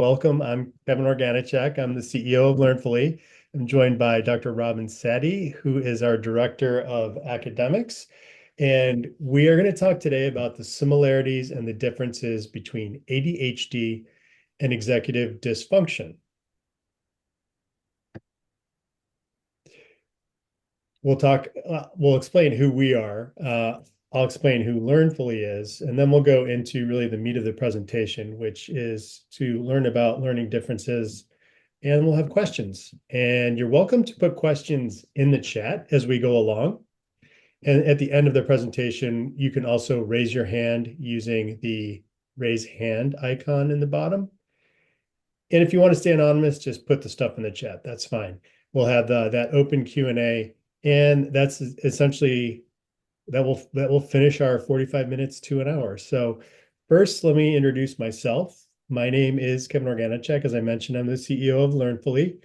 Welcome. I'm Kevin Organichek. I'm the CEO of Learnfully. I'm joined by Dr. Robin Sadie, who is our Director of Academics. And we are going to talk today about the similarities and the differences between ADHD and executive dysfunction. We'll explain who we are. I'll explain who Learnfully is, and then we'll go into really the meat of the presentation, which is to learn about learning differences, and we'll have questions. And you're welcome to put questions in the chat as we go along. And at the end of the presentation, you can also raise your hand using the raise hand icon in the bottom. And if you want to stay anonymous, just put the stuff in the chat. That's fine. We'll have that open Q&A, and that's essentially that will finish our 45 minutes to an hour. So first, let me introduce myself. My name is Kevin Organichek. As I mentioned, I'm the CEO of Learnfully.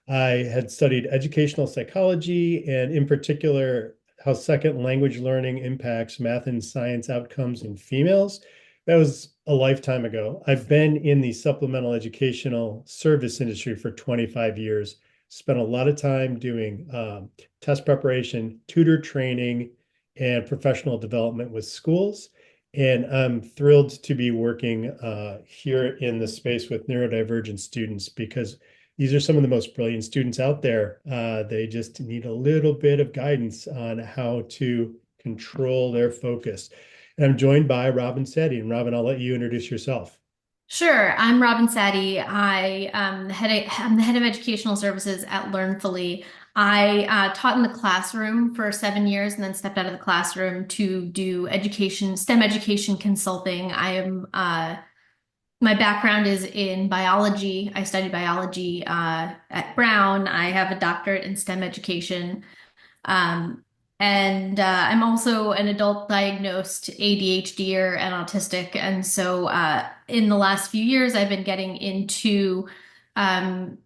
I had studied educational psychology and in particular, how second language learning impacts math and science outcomes in females. That was a lifetime ago. I've been in the supplemental educational service industry for 25 years, spent a lot of time doing test preparation, tutor training, and professional development with schools. And I'm thrilled to be working here in the space with neurodivergent students because these are some of the most brilliant students out there. They just need a little bit of guidance on how to control their focus. And I'm joined by Robin Sadie. And Robin, I'll let you introduce yourself. Sure. I'm Robin Sadie. I'm the head of educational services at Learnfully. I taught in the classroom for 7 years and then stepped out of the classroom to do STEM education consulting. My background is in biology. I studied biology at Brown. I have a doctorate in STEM education. Um, and I'm also an adult diagnosed ADHDer and autistic. And so in the last few years, I've been getting into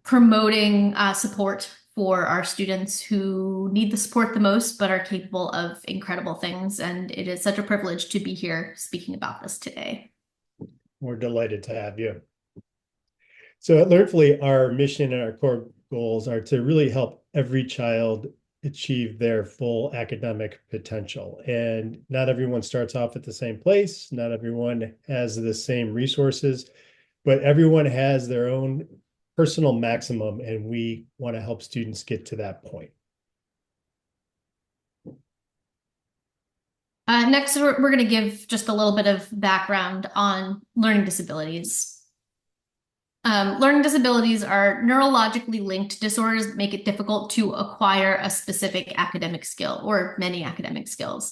promoting support for our students who need the support the most, but are capable of incredible things. And it is such a privilege to be here speaking about this today. We're delighted to have you. So at Learnfully, our mission and our core goals are to really help every child achieve their full academic potential. And not everyone starts off at the same place. Not everyone has the same resources, but everyone has their own personal maximum, and we want to help students get to that point. Next, we're going to give just a little bit of background on learning disabilities. Learning disabilities are neurologically linked disorders that make it difficult to acquire a specific academic skill or many academic skills.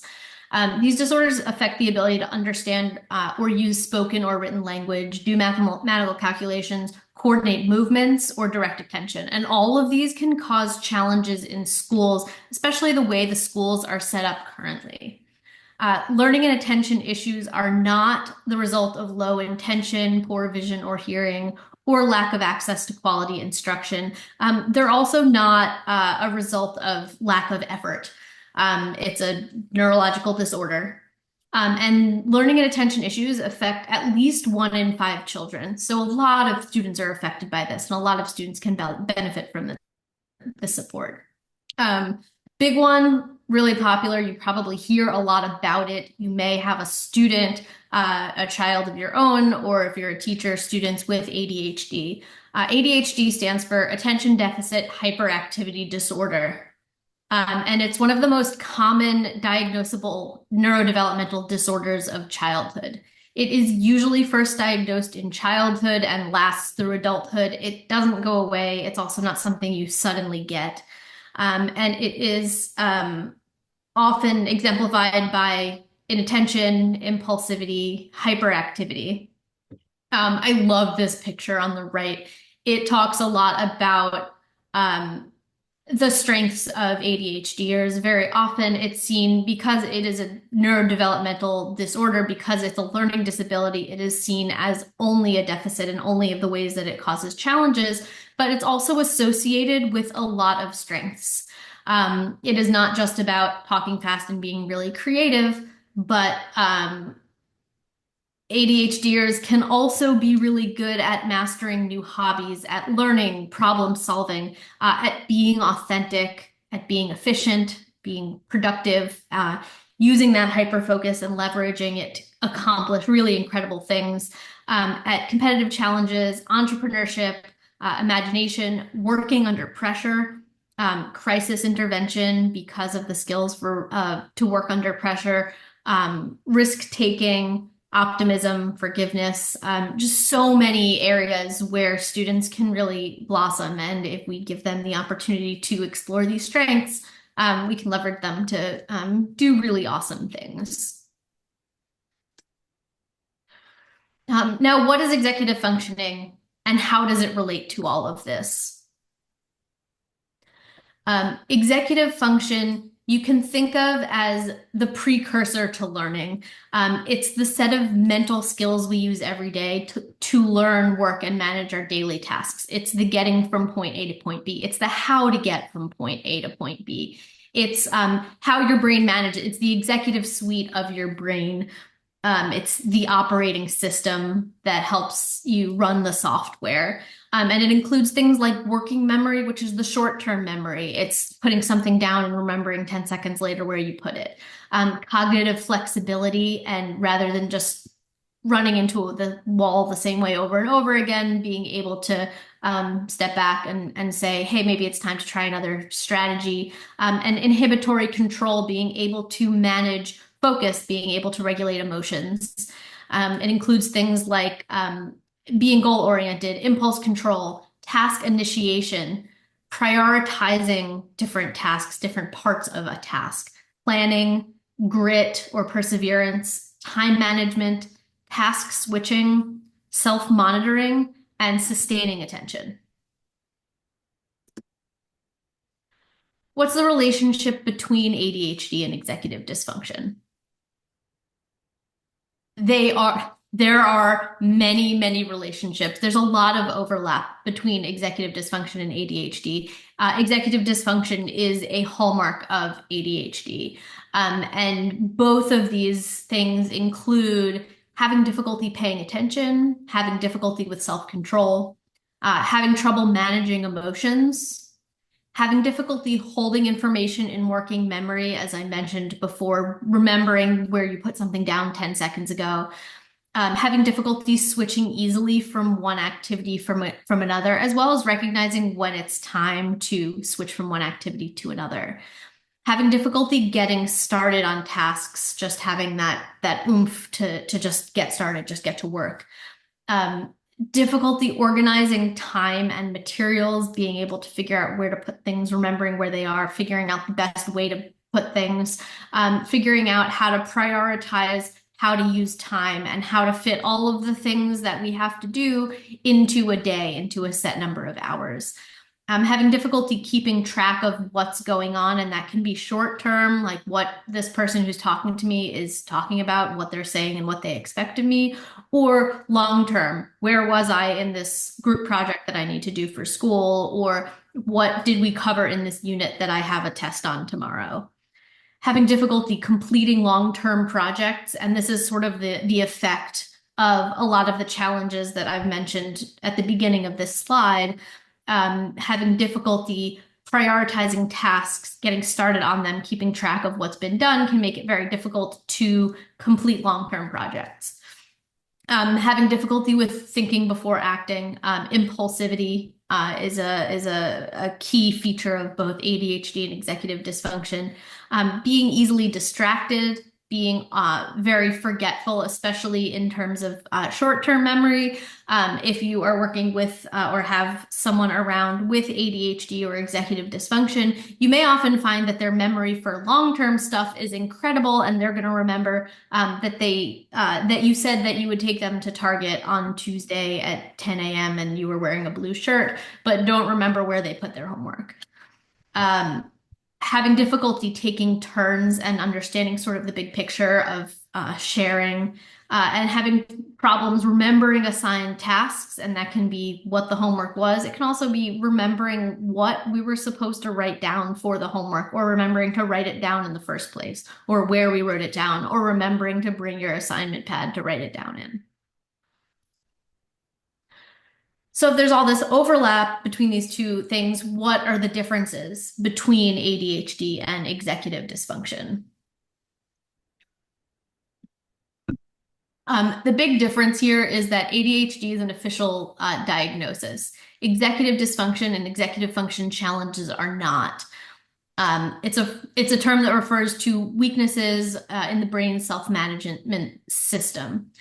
These disorders affect the ability to understand or use spoken or written language, do mathematical calculations, coordinate movements, or direct attention. And all of these can cause challenges in schools, especially the way the schools are set up currently. Learning and attention issues are not the result of low intention, poor vision or hearing, or lack of access to quality instruction. They're also not a result of lack of effort. It's a neurological disorder. And learning and attention issues affect at least 1 in 5 children. So a lot of students are affected by this, and a lot of students can benefit from the support. Big one, really popular. You probably hear a lot about it. You may have a student, a child of your own, or if you're a teacher, students with ADHD. ADHD stands for Attention Deficit Hyperactivity Disorder. And it's one of the most common diagnosable neurodevelopmental disorders of childhood. It is usually first diagnosed in childhood and lasts through adulthood. It doesn't go away. It's also not something you suddenly get. And it is often exemplified by inattention, impulsivity, hyperactivity. I love this picture on the right. It talks a lot about the strengths of ADHDers. Very often it's seen because it is a neurodevelopmental disorder, because it's a learning disability, it is seen as only a deficit and only of the ways that it causes challenges, but it's also associated with a lot of strengths. It is not just about talking fast and being really creative, but ADHDers can also be really good at mastering new hobbies, at learning, problem solving, at being authentic, at being efficient, being productive, using that hyper focus and leveraging it to accomplish really incredible things, at competitive challenges, entrepreneurship, imagination, working under pressure, crisis intervention because of the skills for to work under pressure, risk taking, optimism, forgiveness, just so many areas where students can really blossom. And if we give them the opportunity to explore these strengths, we can leverage them to do really awesome things. Now, what is executive functioning and how does it relate to all of this? Executive function, you can think of as the precursor to learning. It's the set of mental skills we use every day to learn, work, and manage our daily tasks. It's the getting from point A to point B. It's the how to get from point A to point B. It's how your brain manages. It's the executive suite of your brain. It's the operating system that helps you run the software. And it includes things like working memory, which is the short-term memory. It's putting something down and remembering 10 seconds later where you put it. Cognitive flexibility, and rather than just running into the wall the same way over and over again, being able to step back and say, hey, maybe it's time to try another strategy. And inhibitory control, being able to manage focus, being able to regulate emotions. It includes things like being goal-oriented, impulse control, task initiation, prioritizing different tasks, different parts of a task, planning, grit or perseverance, time management, task switching, self-monitoring, and sustaining attention. What's the relationship between ADHD and executive dysfunction? There are many, many relationships. There's a lot of overlap between executive dysfunction and ADHD. Executive dysfunction is a hallmark of ADHD. And both of these things include having difficulty paying attention, having difficulty with self-control, having trouble managing emotions, having difficulty holding information in working memory, as I mentioned before, remembering where you put something down 10 seconds ago, having difficulty switching easily from one activity from another, as well as recognizing when it's time to switch from one activity to another. Having difficulty getting started on tasks, just having that oomph to just get started, just get to work. Difficulty organizing time and materials, being able to figure out where to put things, remembering where they are, figuring out the best way to put things, figuring out how to prioritize, how to use time, and how to fit all of the things that we have to do into a day, into a set number of hours. Having difficulty keeping track of what's going on, and that can be short term, like what this person who's talking to me is talking about, what they're saying and what they expect of me, or long term, where was I in this group project that I need to do for school, or what did we cover in this unit that I have a test on tomorrow. Having difficulty completing long-term projects, and this is sort of the effect of a lot of the challenges that I've mentioned at the beginning of this slide. Having difficulty prioritizing tasks, getting started on them, keeping track of what's been done can make it very difficult to complete long-term projects. Having difficulty with thinking before acting, impulsivity is a key feature of both ADHD and executive dysfunction. Being easily distracted, being very forgetful, especially in terms of short-term memory. If you are working with or have someone around with ADHD or executive dysfunction, you may often find that their memory for long-term stuff is incredible, and they're going to remember that you said that you would take them to Target on Tuesday at 10 a.m. and you were wearing a blue shirt, but don't remember where they put their homework. Having difficulty taking turns and understanding sort of the big picture of sharing, and having problems remembering assigned tasks, and that can be what the homework was. It can also be remembering what we were supposed to write down for the homework, or remembering to write it down in the first place, or where we wrote it down, or remembering to bring your assignment pad to write it down in. So if there's all this overlap between these two things, what are the differences between ADHD and executive dysfunction? The big difference here is that ADHD is an official diagnosis. Executive dysfunction and executive function challenges are not. It's a term that refers to weaknesses in the brain's self-management system.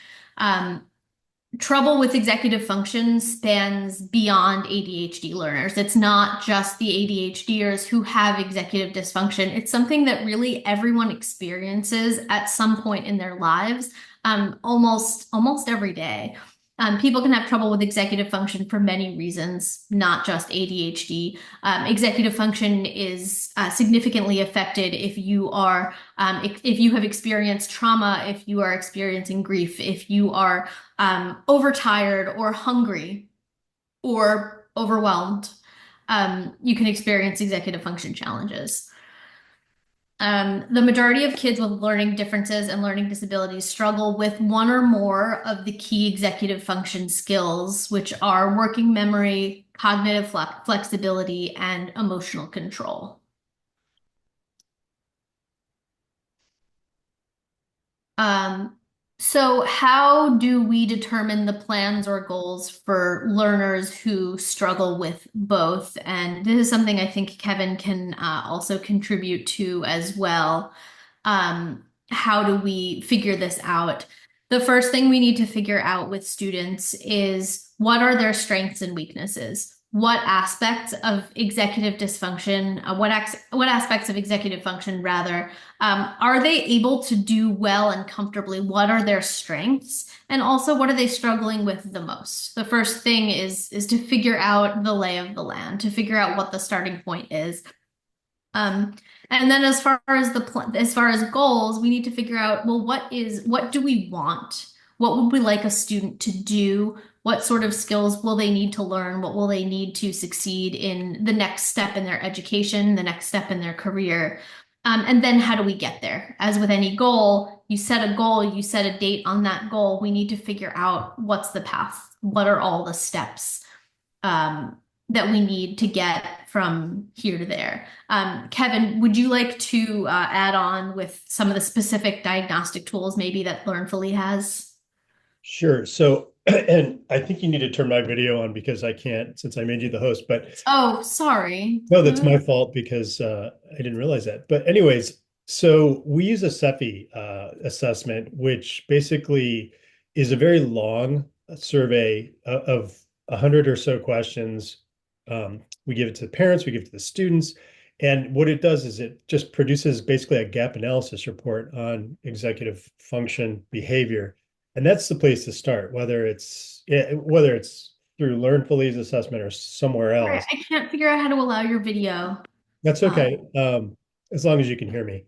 Trouble with executive function spans beyond ADHD learners. It's not just the ADHDers who have executive dysfunction. It's something that really everyone experiences at some point in their lives, almost every day. People can have trouble with executive function for many reasons, not just ADHD. Executive function is significantly affected if you are, if you have experienced trauma, if you are experiencing grief, if you are overtired or hungry or overwhelmed. You can experience executive function challenges. The majority of kids with learning differences and learning disabilities struggle with one or more of the key executive function skills, which are working memory, cognitive flexibility, and emotional control. Um, so how do we determine the plans or goals for learners who struggle with both? And this is something I think Kevin can also contribute to as well. How do we figure this out? The first thing we need to figure out with students is what are their strengths and weaknesses? What aspects of executive dysfunction, what aspects of executive function rather, are they able to do well and comfortably? What are their strengths? And also, what are they struggling with the most? The first thing is to figure out the lay of the land, to figure out what the starting point is. And then as far as goals, we need to figure out, well, what do we want? What would we like a student to do? What sort of skills will they need to learn? What will they need to succeed in the next step in their education, the next step in their career? And then how do we get there? As with any goal, you set a goal, you set a date on that goal. We need to figure out what's the path, what are all the steps that we need to get from here to there. Kevin, would you like to add on with some of the specific diagnostic tools maybe that Learnfully has? Sure. So, and I think you need to turn my video on because I can't, since I made you the host, but Oh, sorry. no, that's my fault because I didn't realize that. But anyways, so we use a CEPI assessment, which basically is a very long survey of 100 or so questions. We give it to the parents, we give it to the students. And what it does is it just produces basically a gap analysis report on executive function behavior. And that's the place to start, whether it's through Learnfully's assessment or somewhere Sorry, else. I can't figure out how to allow your video. That's Uh, okay. As long as you can hear me.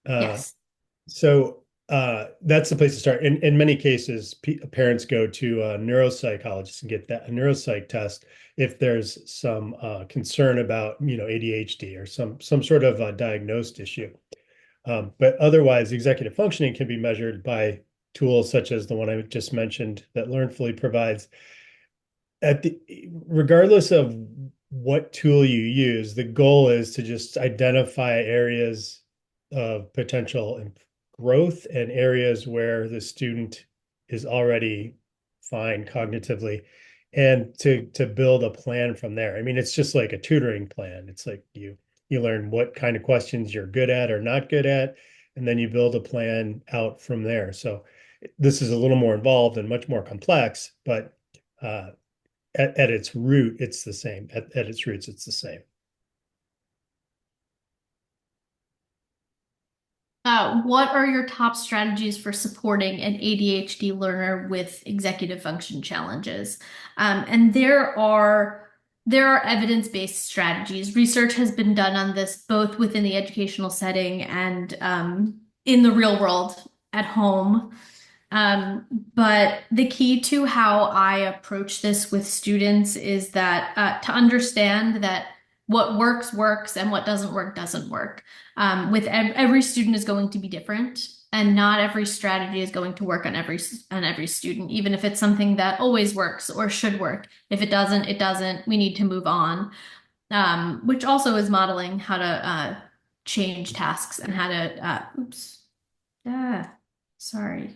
Uh, yes. so that's the place to start. In many cases, parents go to a neuropsychologist and get that a neuropsych test if there's some concern about ADHD or some sort of diagnosed issue. But otherwise, executive functioning can be measured by tools such as the one I just mentioned that Learnfully provides. Regardless of what tool you use, the goal is to just identify areas of potential growth and areas where the student is already fine cognitively, and to build a plan from there. I mean, it's just like a tutoring plan. It's like you learn what kind of questions you're good at or not good at, and then you build a plan out from there. So this is a little more involved and much more complex, but at its root, it's the same. At its roots, it's the same. What are your top strategies for supporting an ADHD learner with executive function challenges? And there are evidence-based strategies. Research has been done on this both within the educational setting and in the real world. at home. But the key to how I approach this with students is that to understand that what works works and what doesn't work doesn't work. With every student is going to be different, and not every strategy is going to work on every student, even if it's something that always works or should work. If it doesn't, it doesn't. We need to move on. Which also is modeling how to change tasks and how to oops. Ah, sorry.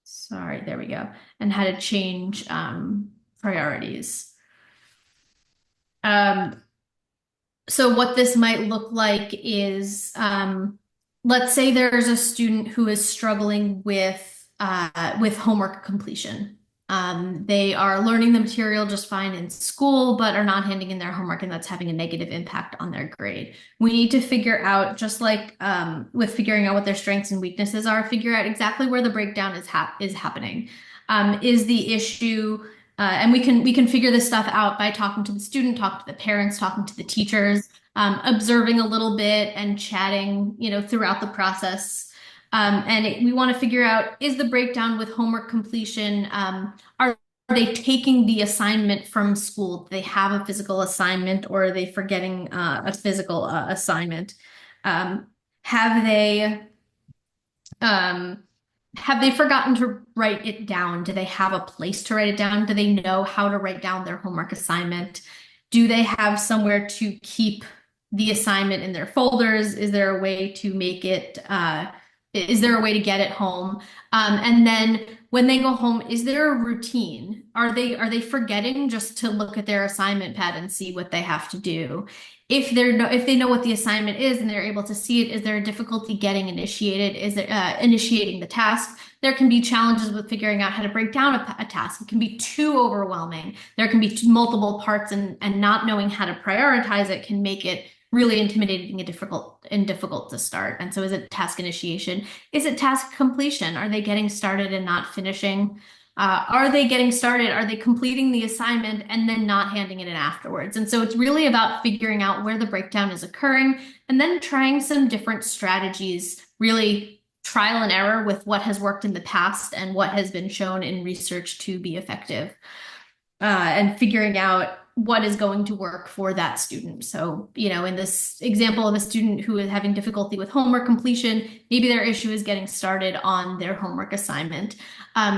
Sorry, there we go. And how to change priorities. Um, so what this might look like is, let's say there's a student who is struggling with homework completion. They are learning the material just fine in school, but are not handing in their homework, and that's having a negative impact on their grade. We need to figure out, just like with figuring out what their strengths and weaknesses are, figure out exactly where the breakdown is happening. Is the issue, and we can figure this stuff out by talking to the student, talking to the parents, talking to the teachers, observing a little bit and chatting, throughout the process. We want to figure out, is the breakdown with homework completion, are they taking the assignment from school? Do they have a physical assignment, or are they forgetting a physical assignment? Um, have they um, have they forgotten to write it down? Do they have a place to write it down? Do they know how to write down their homework assignment? Do they have somewhere to keep the assignment in their folders? Is there a way to make it, is there a way to get it home? And then when they go home, is there a routine? Are they forgetting just to look at their assignment pad and see what they have to do? If they know what the assignment is and they're able to see it, is there a difficulty getting initiated? Is there initiating the task? There can be challenges with figuring out how to break down a task. It can be too overwhelming. There can be multiple parts, and not knowing how to prioritize it can make it really intimidating and difficult to start. And so is it task initiation? Is it task completion? Are they getting started and not finishing? Are they getting started? Are they completing the assignment and then not handing it in afterwards? And so it's really about figuring out where the breakdown is occurring and then trying some different strategies, really trial and error with what has worked in the past and what has been shown in research to be effective, and figuring out what is going to work for that student. So, in this example of a student who is having difficulty with homework completion, maybe their issue is getting started on their homework assignment.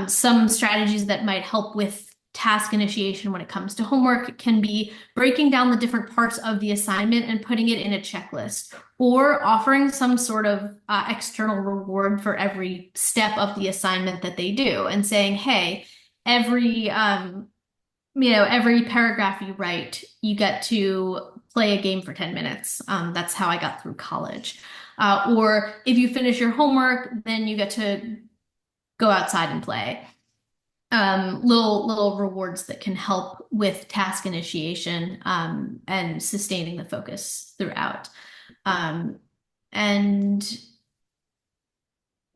Some strategies that might help with task initiation when it comes to homework can be breaking down the different parts of the assignment and putting it in a checklist, or offering some sort of external reward for every step of the assignment that they do, and saying, hey, every paragraph you write, you get to play a game for 10 minutes. That's how I got through college. Or if you finish your homework, then you get to go outside and play. Little rewards that can help with task initiation, and sustaining the focus throughout. And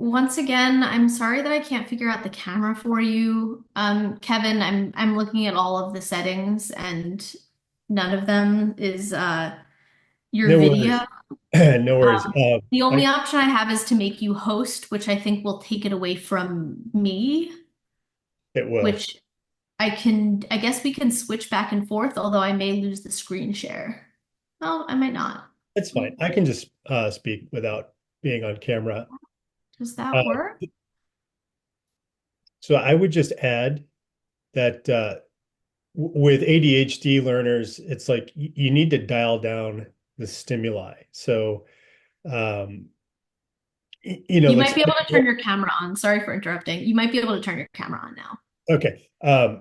once again, I'm sorry that I can't figure out the camera for you. Kevin, I'm looking at all of the settings and none of them is your No video. worries. No worries. The only option I have is to make you host, which I think will take it away from me, It will. which I guess we can switch back and forth, although I may lose the screen share. Oh, I might not. It's fine. I can just speak without being on camera. Does that Uh, work? so I would just add that with ADHD learners, it's like you need to dial down the stimuli. So, um, You like, might be able to turn your camera on. Sorry for interrupting. You might be able to turn your camera on now. okay.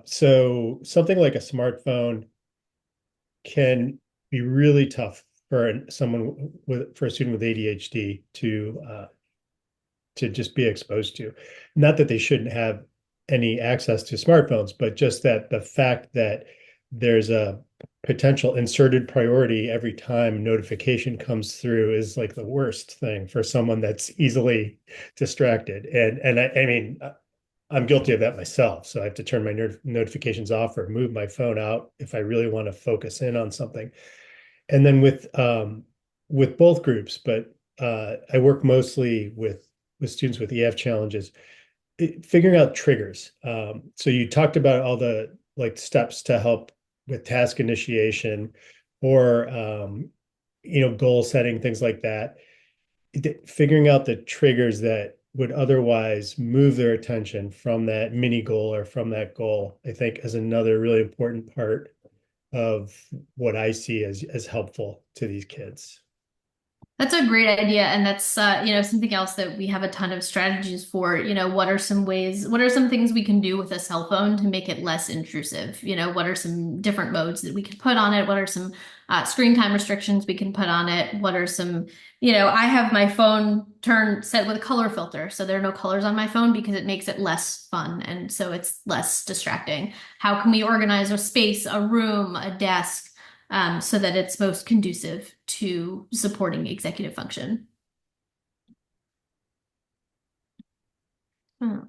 So something like a smartphone can be really tough for a student with ADHD to just be exposed to. Not that they shouldn't have any access to smartphones, but just that the fact that there's a potential inserted priority every time notification comes through is like the worst thing for someone that's easily distracted. And I mean, I'm guilty of that myself. So I have to turn my notifications off or move my phone out if I really want to focus in on something. And then with both groups, but I work mostly with with students with EF challenges, figuring out triggers. So you talked about all the like steps to help with task initiation or goal setting, things like that. Figuring out the triggers that would otherwise move their attention from that mini goal or from that goal, I think is another really important part of what I see as helpful to these kids. That's a great idea, and that's something else that we have a ton of strategies for. What are some ways, what are some things we can do with a cell phone to make it less intrusive? What are some different modes that we can put on it? What are some screen time restrictions we can put on it? What are some, I have my phone set with a color filter, so there are no colors on my phone because it makes it less fun, and so it's less distracting. How can we organize a space, a room, a desk? So that it's most conducive to supporting executive function. All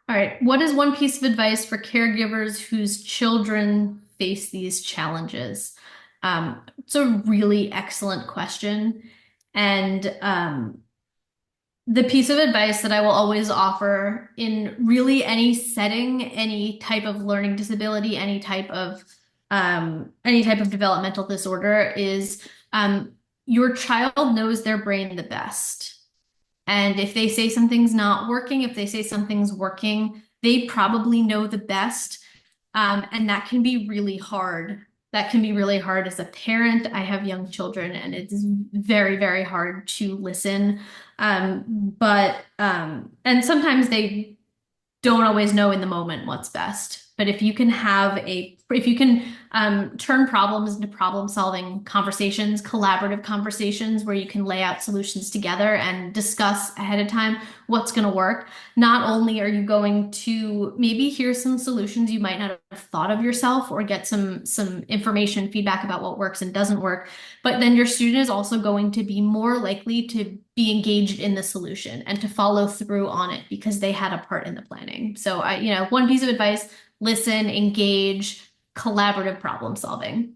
right. What is one piece of advice for caregivers whose children face these challenges? It's a really excellent question. And the piece of advice that I will always offer in really any setting, any type of learning disability, any type of developmental disorder is your child knows their brain the best. And if they say something's not working, if they say something's working, they probably know the best. And that can be really hard. That can be really hard as a parent. I have young children, and it's very, very hard to listen. And sometimes they don't always know in the moment what's best. But if you can turn problems into problem-solving conversations, collaborative conversations where you can lay out solutions together and discuss ahead of time what's going to work, not only are you going to maybe hear some solutions you might not have thought of yourself or get some information, feedback about what works and doesn't work, but then your student is also going to be more likely to be engaged in the solution and to follow through on it because they had a part in the planning. So one piece of advice: listen, engage, collaborative problem solving.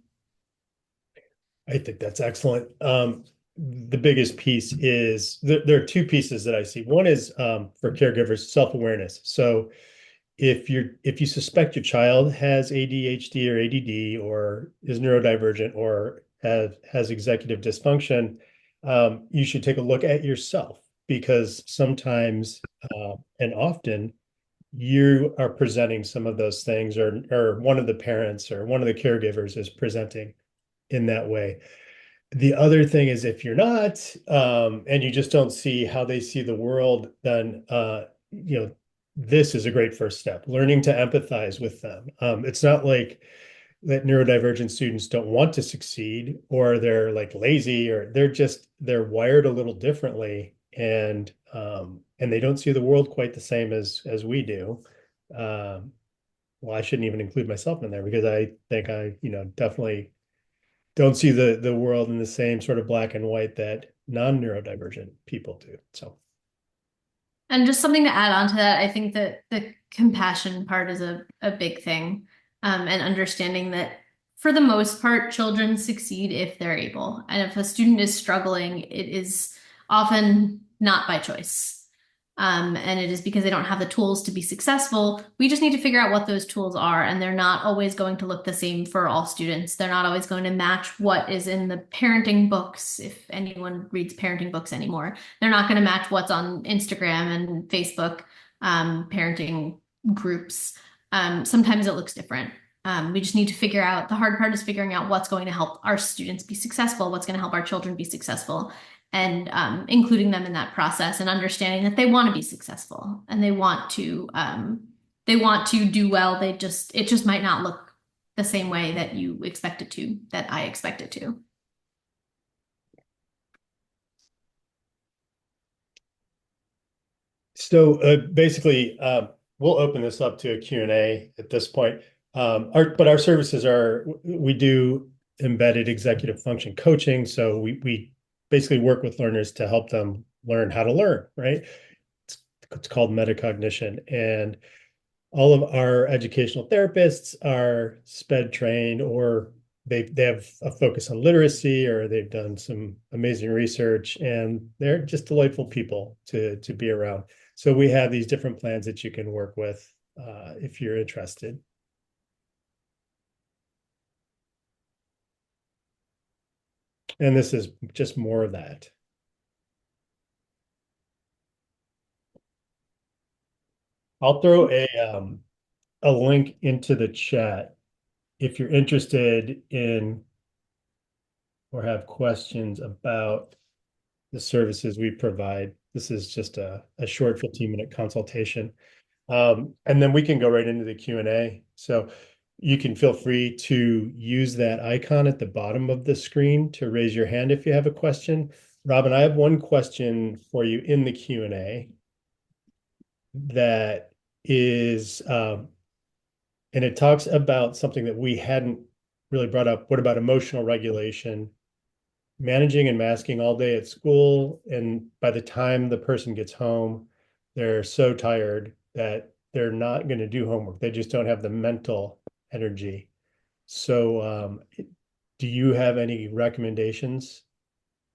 I think that's excellent. The biggest piece is there are two pieces that I see. One is for caregivers, self-awareness. So if you suspect your child has ADHD or ADD or is neurodivergent or has executive dysfunction, you should take a look at yourself because sometimes and often you are presenting some of those things or one of the parents or one of the caregivers is presenting in that way. The other thing is if you're not, and you just don't see how they see the world, then this is a great first step. Learning to empathize with them. It's not like that neurodivergent students don't want to succeed or they're like lazy or they're wired a little differently and they don't see the world quite the same as we do. Well, I shouldn't even include myself in there because I think I definitely don't see the world in the same sort of black and white that non-neurodivergent people do. So, And just something to add on to that, I think that the compassion part is a big thing, and understanding that for the most part, children succeed if they're able. And if a student is struggling, it is often not by choice. And it is because they don't have the tools to be successful. We just need to figure out what those tools are, and they're not always going to look the same for all students. They're not always going to match what is in the parenting books, if anyone reads parenting books anymore. They're not going to match what's on Instagram and Facebook, parenting groups. Sometimes it looks different. We just need to figure out, the hard part is figuring out what's going to help our students be successful, what's going to help our children be successful, and including them in that process and understanding that they want to be successful and they want to do well. It just might not look the same way that you expect it to, that I expect it to. So basically, we'll open this up to a Q&A at this point. Our services we do embedded executive function coaching. So we basically work with learners to help them learn how to learn, right? It's called metacognition. And all of our educational therapists are SPED trained or they have a focus on literacy, or they've done some amazing research, and they're just delightful people to be around. So we have these different plans that you can work with if you're interested. And this is just more of that. I'll throw a link into the chat if you're interested in or have questions about the services we provide. This is just a short 15-minute consultation. And then we can go right into the Q&A. So you can feel free to use that icon at the bottom of the screen to raise your hand if you have a question. Robin, I have one question for you in the Q&A that is, and it talks about something that we hadn't really brought up. What about emotional regulation? Managing and masking all day at school, and by the time the person gets home, they're so tired that they're not going to do homework. They just don't have the mental energy. So, do you have any recommendations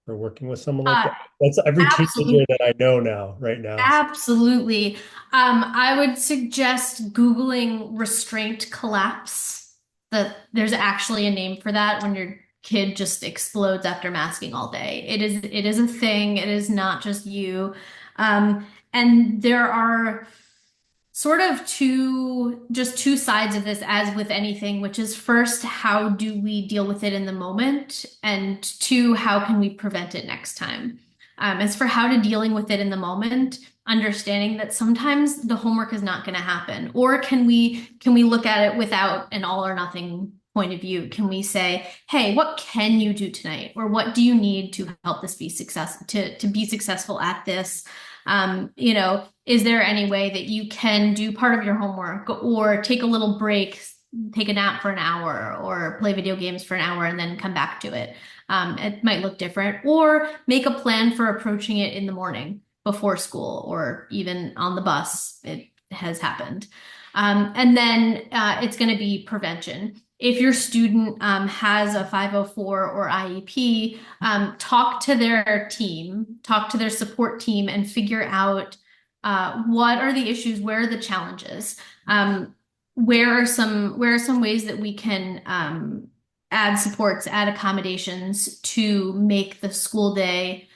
for working with someone like Uh, that? That's every teenager absolutely. that I know now, right now. Absolutely. I would suggest Googling restraint collapse. That there's actually a name for that when your kid just explodes after masking all day. It is a thing. It is not just you. And there are sort of two sides of this as with anything, which is first, how do we deal with it in the moment? And two, how can we prevent it next time? As for how to dealing with it in the moment, understanding that sometimes the homework is not going to happen, or can we look at it without an all or nothing point of view? Can we say, hey, what can you do tonight, or what do you need to help this be to be successful at this? Is there any way that you can do part of your homework or take a little break, take a nap for an hour, or play video games for an hour and then come back to it? It might look different, or make a plan for approaching it in the morning before school or even on the bus. It has happened. And then it's going to be prevention. If your student has a 504 or IEP, talk to their team, talk to their support team, and figure out what are the issues, where are the challenges, where are some ways that we can add supports, add accommodations to make the school day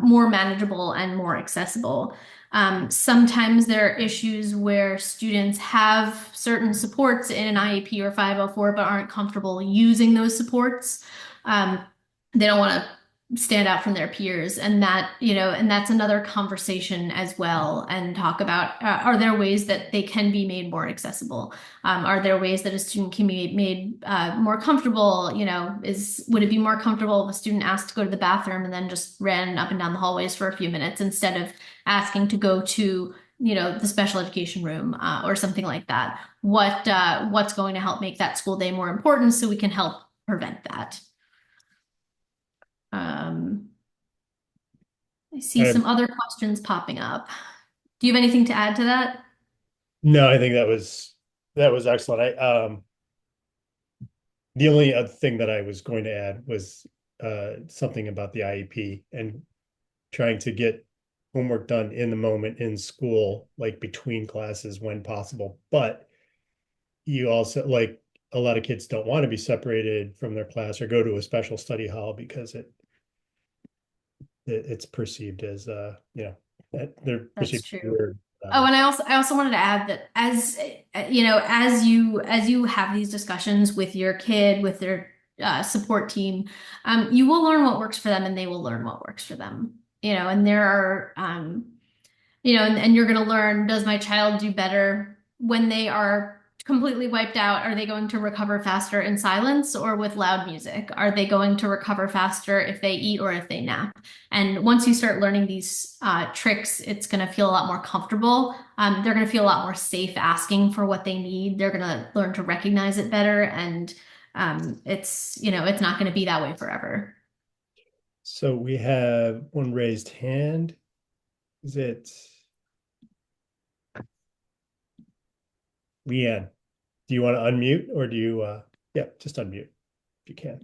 more manageable and more accessible. Sometimes there are issues where students have certain supports in an IEP or 504 but aren't comfortable using those supports. They don't want to stand out from their peers, and that's another conversation as well, and talk about are there ways that they can be made more accessible? Are there ways that a student can be made more comfortable? Would it be more comfortable if a student asked to go to the bathroom and then just ran up and down the hallways for a few minutes instead of asking to go to the special education room or something like that? What's going to help make that school day more important so we can help prevent that? Um, I see I, some other questions popping up. Do you have anything to add to that? no, I think that was excellent. The only other thing that I was going to add was something about the IEP and trying to get homework done in the moment in school, like between classes when possible. But you also, like, a lot of kids don't want to be separated from their class or go to a special study hall because it's perceived as they're That's perceived true. weird. Oh, and I also wanted to add that as you have these discussions with your kid, with their support team, you will learn what works for them, and they will learn what works for them. And there are and you're going to learn, does my child do better when they are completely wiped out? Are they going to recover faster in silence or with loud music? Are they going to recover faster if they eat or if they nap? And once you start learning these tricks, it's going to feel a lot more comfortable. They're going to feel a lot more safe asking for what they need. They're going to learn to recognize it better, and it's not going to be that way forever. So we have one raised hand. Is it Leanne? Do you want to unmute, or do you yeah, just unmute if you can.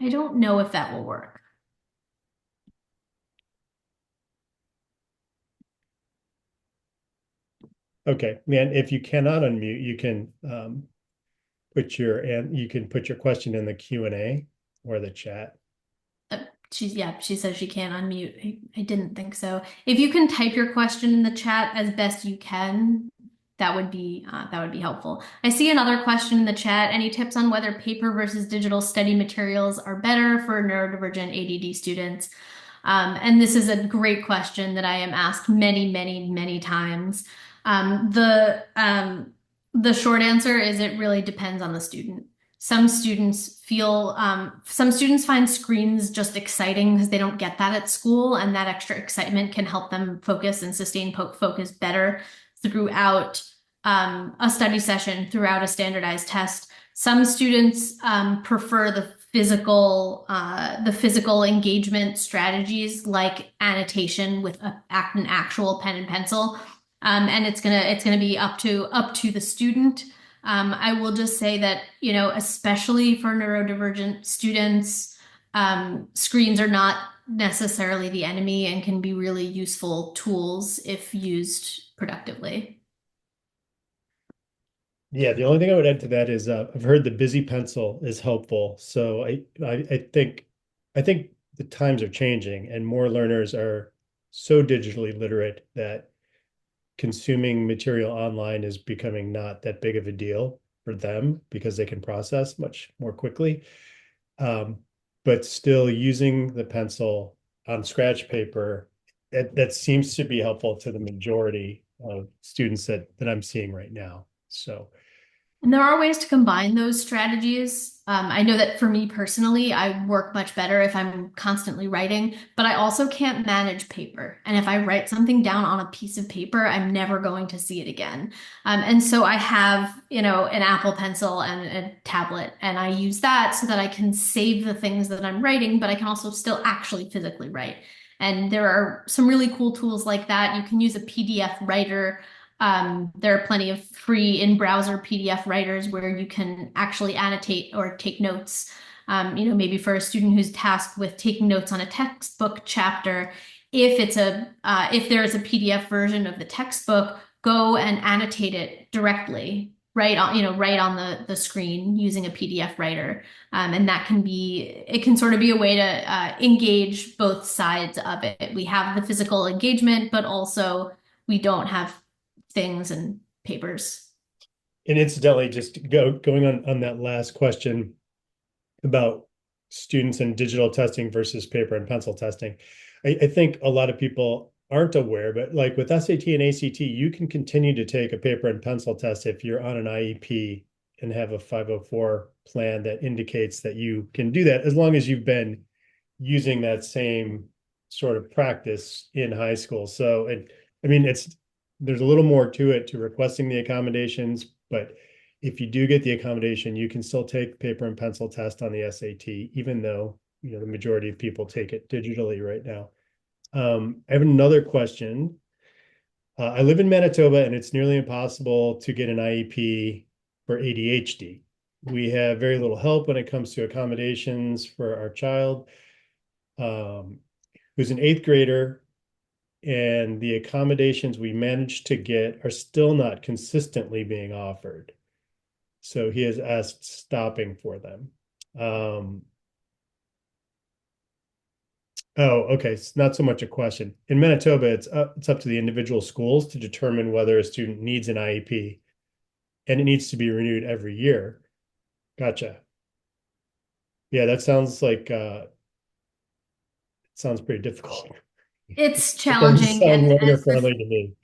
I don't know if that will work. Okay, and if you cannot unmute, you can put your question in the Q&A or the chat. She says she can't unmute. I didn't think so. If you can type your question in the chat as best you can, that would be helpful. I see another question in the chat. Any tips on whether paper versus digital study materials are better for neurodivergent ADD students? And this is a great question that I am asked many, many, many times. The short answer is it really depends on the student. Some students find screens just exciting because they don't get that at school, and that extra excitement can help them focus and sustain focus better throughout a study session, throughout a standardized test. Some students prefer the physical engagement strategies like annotation with an actual pen and pencil, and it's gonna be up to the student. I will just say that, especially for neurodivergent students, screens are not necessarily the enemy and can be really useful tools if used productively. Yeah, the only thing I would add to that is I've heard the busy pencil is helpful. So I think the times are changing and more learners are so digitally literate that consuming material online is becoming not that big of a deal for them because they can process much more quickly. But still using the pencil on scratch paper, that seems to be helpful to the majority of students that I'm seeing right now. So And there are ways to combine those strategies. I know that for me personally, I work much better if I'm constantly writing, but I also can't manage paper. And if I write something down on a piece of paper, I'm never going to see it again. And so I have, an Apple Pencil and a tablet, and I use that so that I can save the things that I'm writing, but I can also still actually physically write. And there are some really cool tools like that. You can use a PDF writer. There are plenty of free in-browser PDF writers where you can actually annotate or take notes. Maybe for a student who's tasked with taking notes on a textbook chapter, if there is a PDF version of the textbook, go and annotate it directly, right on the screen using a PDF writer. And it can sort of be a way to engage both sides of it. We have the physical engagement, but also we don't have things and papers. and incidentally, just going on that last question about students and digital testing versus paper and pencil testing. I think a lot of people aren't aware, but like with SAT and ACT, you can continue to take a paper and pencil test if you're on an IEP and have a 504 plan that indicates that you can do that as long as you've been using that same sort of practice in high school. So there's a little more to it to requesting the accommodations, but if you do get the accommodation, you can still take paper and pencil test on the SAT, even though the majority of people take it digitally right now. I have another question. I live in Manitoba, and it's nearly impossible to get an IEP for ADHD. We have very little help when it comes to accommodations for our child, who's an eighth grader, and the accommodations we managed to get are still not consistently being offered. So he has asked stopping for them. Okay. It's not so much a question. In Manitoba, it's up to the individual schools to determine whether a student needs an IEP, and it needs to be renewed every year. Gotcha. Yeah, that sounds like it sounds pretty difficult. It's It doesn't challenging, sound and learner friendly to me.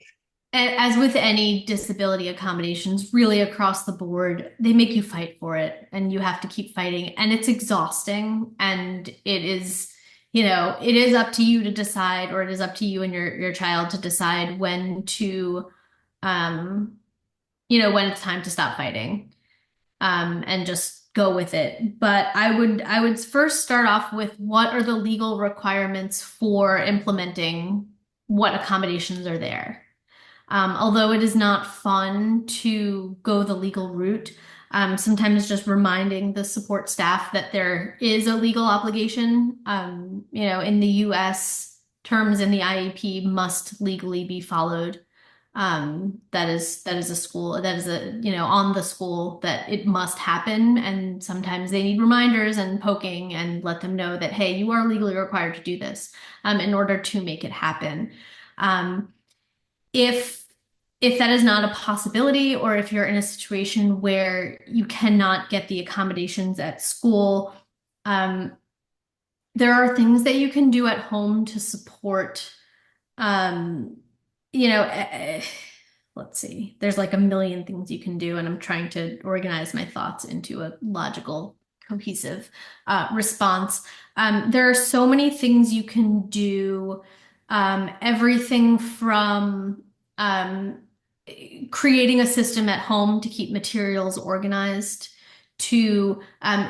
as with any disability accommodations, really across the board, they make you fight for it, and you have to keep fighting, and it's exhausting, and it is up to you to decide, or it is up to you and your child to decide um, when it's time to stop fighting, and just go with it. But I would first start off with what are the legal requirements for implementing what accommodations are there. Although it is not fun to go the legal route, sometimes just reminding the support staff that there is a legal obligation. In the US, terms in the IEP must legally be followed. That is a school that is on the school that it must happen, and sometimes they need reminders and poking and let them know that, hey, you are legally required to do this in order to make it happen. Um, if if that is not a possibility, or if you're in a situation where you cannot get the accommodations at school, um, there are things that you can do at home to support. Um, you know, eh, eh, let's see. There's like a million things you can do, and I'm trying to organize my thoughts into a logical, cohesive response. There are so many things you can do. Everything from um, creating a system at home to keep materials organized, to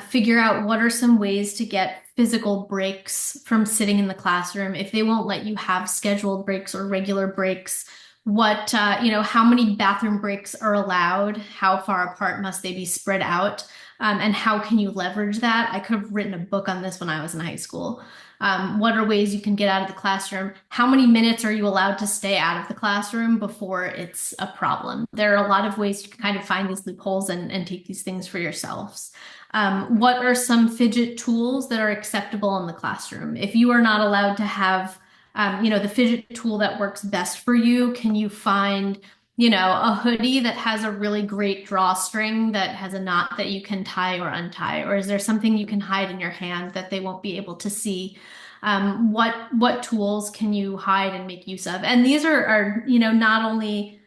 figure out what are some ways to get physical breaks from sitting in the classroom. If they won't let you have scheduled breaks or regular breaks, how many bathroom breaks are allowed? How far apart must they be spread out? And how can you leverage that? I could have written a book on this when I was in high school. What are ways you can get out of the classroom? How many minutes are you allowed to stay out of the classroom before it's a problem? There are a lot of ways you can kind of find these loopholes and take these things for yourselves. What are some fidget tools that are acceptable in the classroom? If you are not allowed to have, the fidget tool that works best for you, can you find, a hoodie that has a really great drawstring that has a knot that you can tie or untie? Or is there something you can hide in your hand that they won't be able to see? What tools can you hide and make use of? And these are not only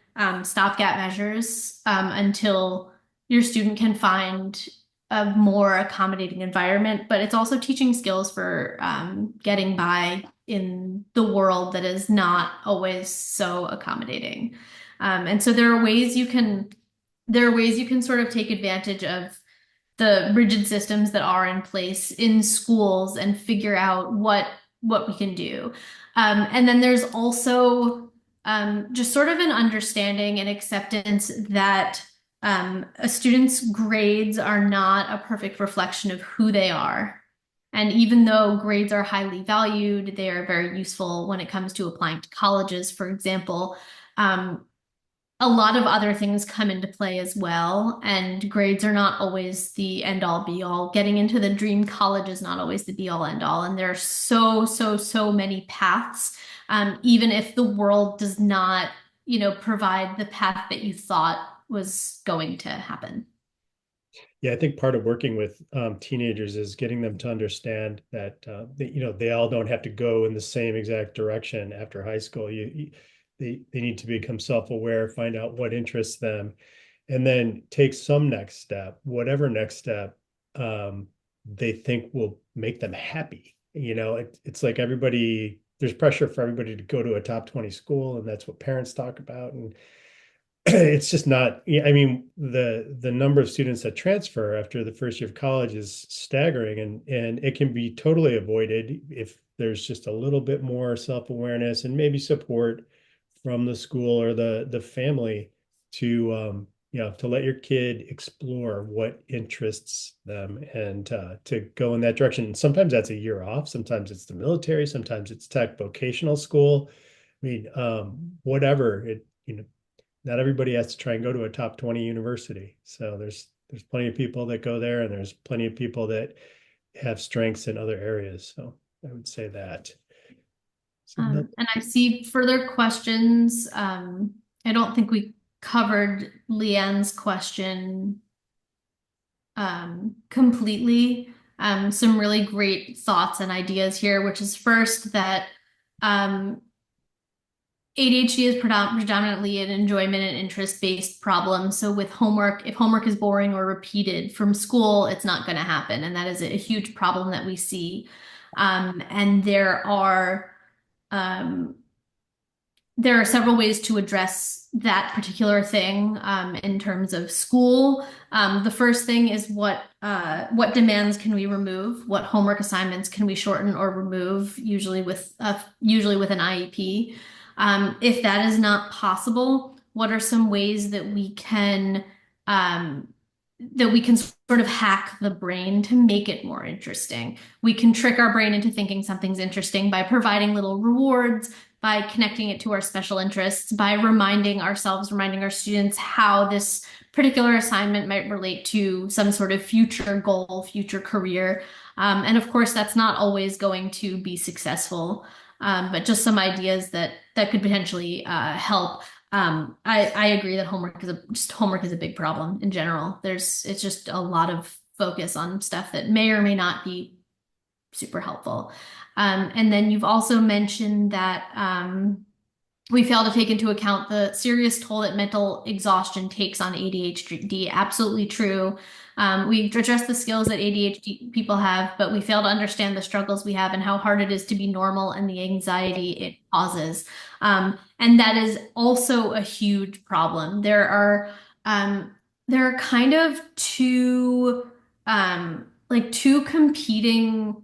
stopgap measures until your student can find a more accommodating environment, but it's also teaching skills for getting by in the world that is not always so accommodating. And so there are ways you can sort of take advantage of the rigid systems that are in place in schools and figure out what we can do. And then there's also just sort of an understanding and acceptance that a student's grades are not a perfect reflection of who they are. And even though grades are highly valued, they are very useful when it comes to applying to colleges, for example. Um, a lot of other things come into play as well, and grades are not always the end all be all. Getting into the dream college is not always the be all end all, and there are so many paths. Even if the world does not, provide the path that you thought was going to happen. Yeah, I think part of working with teenagers is getting them to understand that they all don't have to go in the same exact direction after high school. They need to become self-aware, find out what interests them, and then take some next step, whatever next step they think will make them happy. It's like there's pressure for everybody to go to a top 20 school, and that's what parents talk about. And it's just not, yeah, I mean, the number of students that transfer after the first year of college is staggering, and it can be totally avoided if there's just a little bit more self-awareness and maybe support from the school or the family to let your kid explore what interests them, and to go in that direction. And sometimes that's a year off, sometimes it's the military, sometimes it's tech vocational school. I mean, whatever it, not everybody has to try and go to a top 20 university. So there's plenty of people that go there, and there's plenty of people that have strengths in other areas. So I would say that. So And I see further questions. I don't think we covered Leanne's question completely. Some really great thoughts and ideas here, which is first that ADHD is predominantly an enjoyment and interest-based problem. So with homework, if homework is boring or repeated from school, it's not going to happen. And that is a huge problem that we see. And um, there are several ways to address that particular thing in terms of school. The first thing is what demands can we remove? What homework assignments can we shorten or remove? Usually with an IEP. If that is not possible, what are some ways um, that we can sort of hack the brain to make it more interesting? We can trick our brain into thinking something's interesting by providing little rewards, by connecting it to our special interests, by reminding ourselves, reminding our students how this particular assignment might relate to some sort of future goal, future career. And of course, that's not always going to be successful, but just some ideas that could potentially help. I agree that homework is a big problem in general. It's just a lot of focus on stuff that may or may not be super helpful. And then you've also mentioned that we fail to take into account the serious toll that mental exhaustion takes on ADHD. Absolutely true. We address the skills that ADHD people have, but we fail to understand the struggles we have and how hard it is to be normal and the anxiety it causes. And that is also a huge problem. There are kind of two competing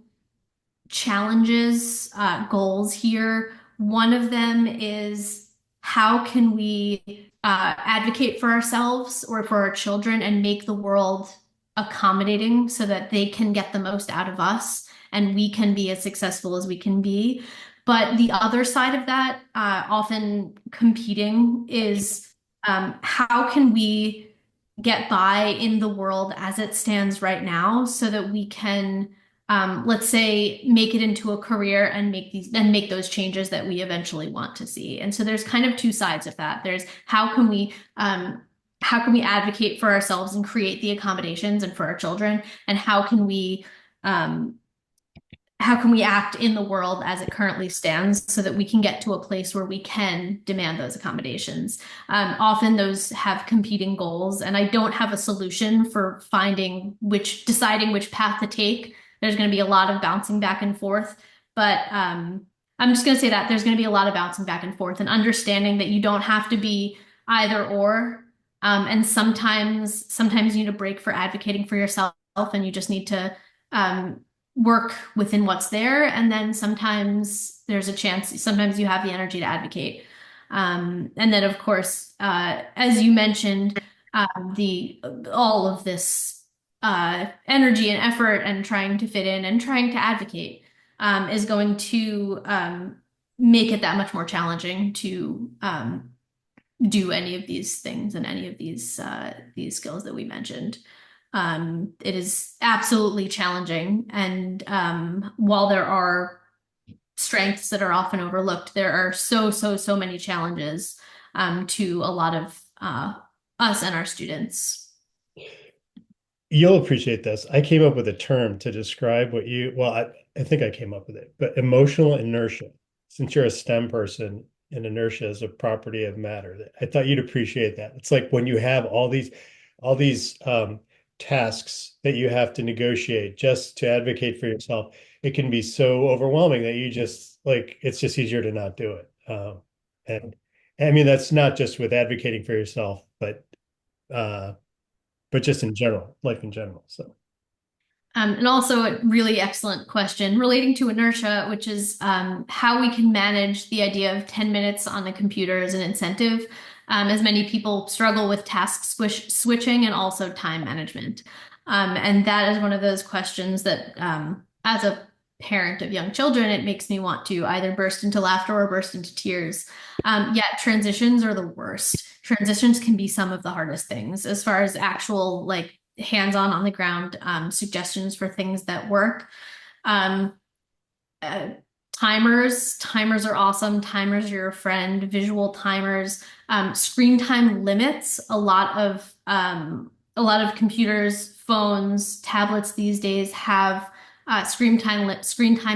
challenges, goals here. One of them is how can we advocate for ourselves or for our children and make the world accommodating so that they can get the most out of us and we can be as successful as we can be. But the other side of that, often competing, is how can we get by in the world as it stands right now so that we can let's say make it into a career and make those changes that we eventually want to see. And so there's kind of two sides of that. There's how can we advocate for ourselves and create the accommodations and for our children, and um, how can we act in the world as it currently stands so that we can get to a place where we can demand those accommodations. Often those have competing goals, and I don't have a solution for deciding which path to take. There's going to be a lot of bouncing back and forth, but I'm just going to say that there's going to be a lot of bouncing back and forth and understanding that you don't have to be either or. And sometimes you need a break for advocating for yourself, and you just need to um, work within what's there. And then sometimes there's a chance, sometimes you have the energy to advocate. And then, of course, as you mentioned, the all of this energy and effort and trying to fit in and trying to advocate is going to make it that much more challenging to do any of these things and any of these skills that we mentioned. It is absolutely challenging, and while there are strengths that are often overlooked, there are so many challenges to a lot of us and our students. You'll appreciate this. I came up with a term to describe I think I came up with it, but emotional inertia. Since you're a STEM person, and inertia is a property of matter. I thought you'd appreciate that. It's like when you have all these tasks that you have to negotiate just to advocate for yourself, it can be so overwhelming that you just like it's just easier to not do it. And I mean that's not just with advocating for yourself, uh, but just in general, life in general. So And also a really excellent question relating to inertia, which is how we can manage the idea of 10 minutes on the computer as an incentive, as many people struggle with switching and also time management. And that is one of those questions that, as a parent of young children, it makes me want to either burst into laughter or burst into tears. Yet transitions are the worst. Transitions can be some of the hardest things as far as actual like hands-on the ground suggestions for things that work. Um, uh, timers are awesome. Timers are your friend. Visual timers, screen time limits. A lot of computers, phones, tablets these days have screen time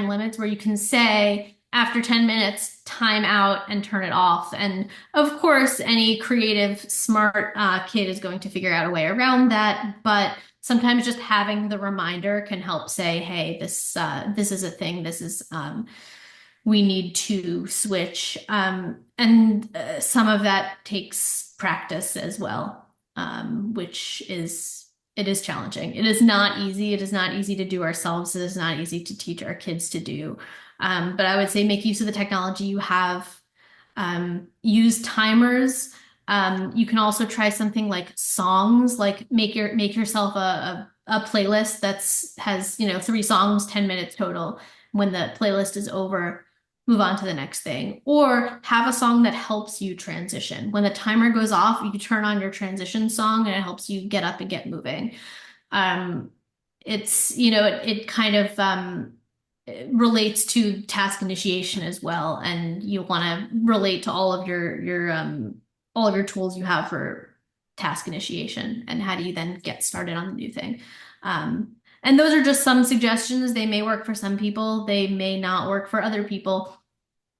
limits where you can say after 10 minutes, time out and turn it off. And of course, any creative, smart kid is going to figure out a way around that. But sometimes just having the reminder can help say, hey, this is a thing. We need to switch. And some of that takes practice as well, it is challenging. It is not easy. It is not easy to do ourselves. It is not easy to teach our kids to do. But I would say make use of the technology you have. Use timers. You can also try something like songs, like make yourself a playlist that's has, 3 songs, 10 minutes total. When the playlist is over, move on to the next thing. Or have a song that helps you transition. When the timer goes off, you can turn on your transition song and it helps you get up and get moving. Um, it kind of relates to task initiation as well, and you want to relate to all of your tools you have for task initiation, and how do you then get started on the new thing. And those are just some suggestions. They may work for some people, they may not work for other people.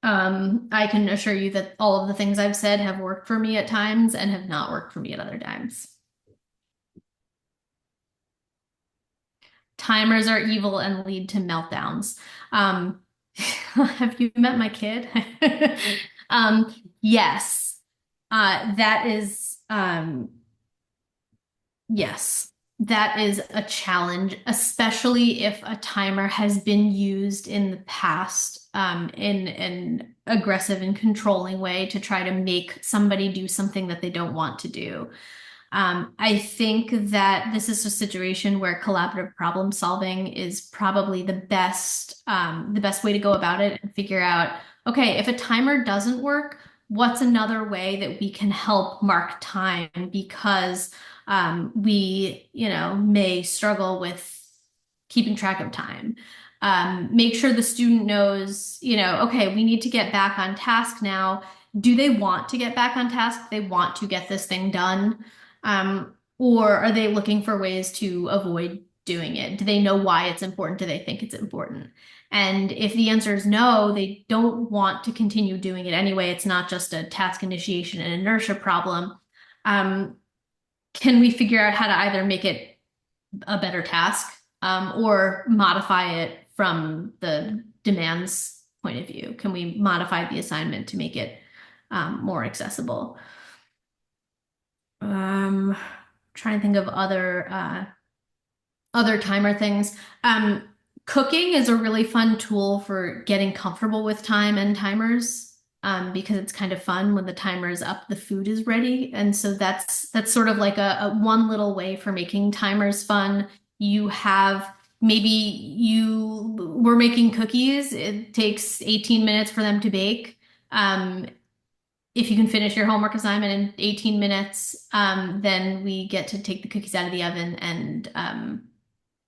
I can assure you that all of the things I've said have worked for me at times and have not worked for me at other times. Timers are evil and lead to meltdowns. Um, have you met my kid? Yes. That is, yes, that is a challenge, especially if a timer has been used in the past, in an aggressive and controlling way to try to make somebody do something that they don't want to do. I think that this is a situation where collaborative problem solving is probably the best way to go about it and figure out, okay, if a timer doesn't work, what's another way that we can help mark time because we may struggle with keeping track of time. Make sure the student knows, okay, we need to get back on task now. Do they want to get back on task? They want to get this thing done. Or are they looking for ways to avoid doing it? Do they know why it's important? Do they think it's important? And if the answer is no, they don't want to continue doing it anyway. It's not just a task initiation and inertia problem. Um, can we figure out how to either make it a better task, or modify it from the demands point of view? Can we modify the assignment to make it more accessible? Um, Trying to think of other timer things. Cooking is a really fun tool for getting comfortable with time and timers, because it's kind of fun when the timer is up, the food is ready. And so that's sort of like a one little way for making timers fun. You have maybe you were making cookies, it takes 18 minutes for them to bake. If you can finish your homework assignment in 18 minutes, then we get to take the cookies out of the oven and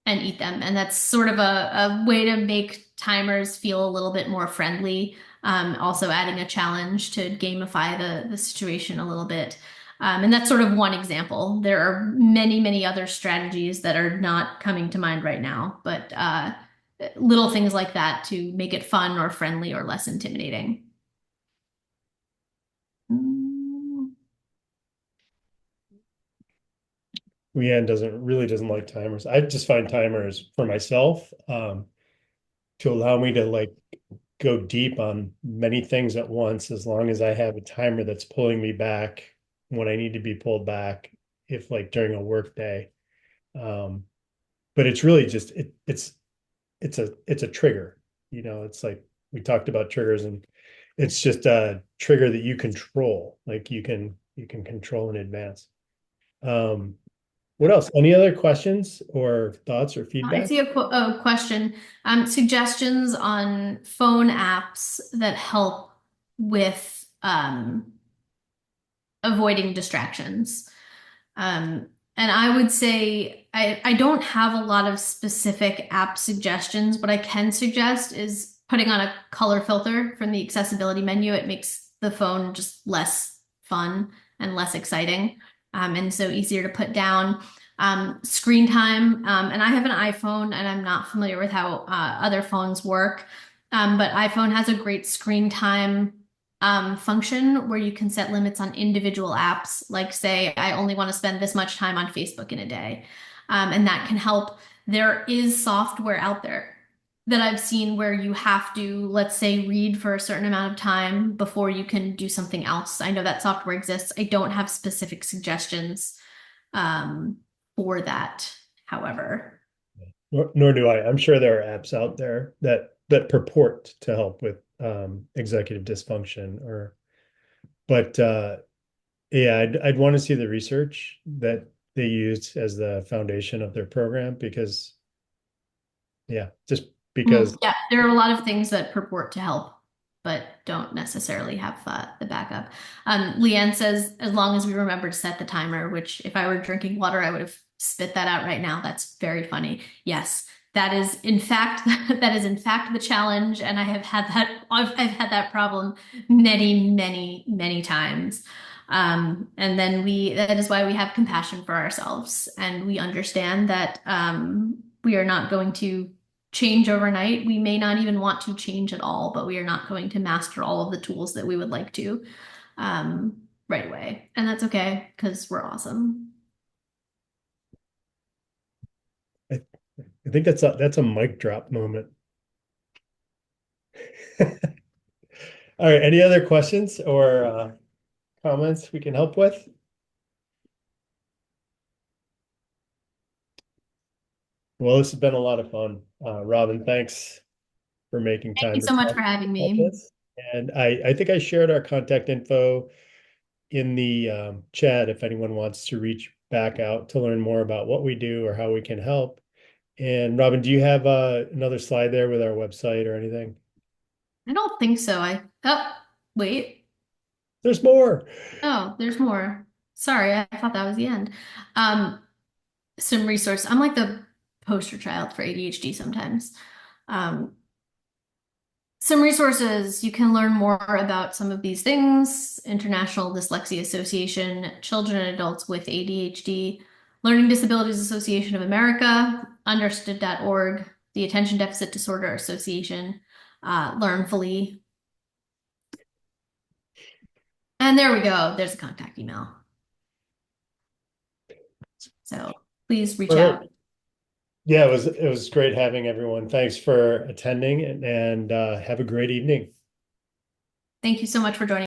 eat them. And that's sort of a way to make timers feel a little bit more friendly. Also adding a challenge to gamify the situation a little bit. And that's sort of one example. There are many, many other strategies that are not coming to mind right now, but little things like that to make it fun or friendly or less intimidating. Mm. Leanne doesn't like timers. I just find timers for myself, to allow me to like go deep on many things at once, as long as I have a timer that's pulling me back when I need to be pulled back, if like during a work day. Um, but it's really just it's a trigger. It's like we talked about triggers, and it's just a trigger that you control. Like you can control in advance. Um, what else? Any other questions or thoughts or I feedback? see a question. Suggestions on phone apps that help with avoiding distractions. And I would say I don't have a lot of specific app suggestions. What I can suggest is putting on a color filter from the accessibility menu. It makes the phone just less fun and less exciting, and so easier to put down. Screen time, and I have an iPhone, and I'm not familiar with how other phones work, but iPhone has a great screen time function where you can set limits on individual apps. Like, say, I only want to spend this much time on Facebook in a day. And that can help. There is software out there that I've seen where you have to, let's say, read for a certain amount of time before you can do something else. I know that software exists. I don't have specific suggestions um, for that, however. Nor do I. I'm sure there are apps out there that purport to help with executive dysfunction or But yeah, I'd want to see the research that they used as the foundation of their program because yeah, just because Yeah, there are a lot of things that purport to help, but don't necessarily have the backup. Leanne says, as long as we remember to set the timer, which if I were drinking water, I would have spit that out right now. That's very funny. Yes, that is in fact that is in fact the challenge, and I've had that problem many, many, many times. And then that is why we have compassion for ourselves, and we understand that we are not going to change overnight. We may not even want to change at all, but we are not going to master all of the tools that we would like to right away. And that's okay because we're awesome. I, I think that's a mic drop moment. All right, any other questions or comments we can help with? Well, this has been a lot of fun. Robin, thanks for making Thank time you to so much talk for having about me. this. And I think I shared our contact info in the chat if anyone wants to reach back out to learn more about what we do or how we can help. And Robin, do you have another slide there with our website or anything? I don't think so. Oh, wait. There's more. Oh, there's more. Sorry, I thought that was the end. Um, some resource. I'm like the poster child for ADHD sometimes. Um, some resources you can learn more about some of these things: International Dyslexia Association, Children and Adults with ADHD, Learning Disabilities Association of America, understood.org, the Attention Deficit Disorder Association, Learnfully. And there we go. There's a contact email. So please reach All right. out. Yeah, it was great having everyone. Thanks for attending and have a great evening. Thank you so much for joining.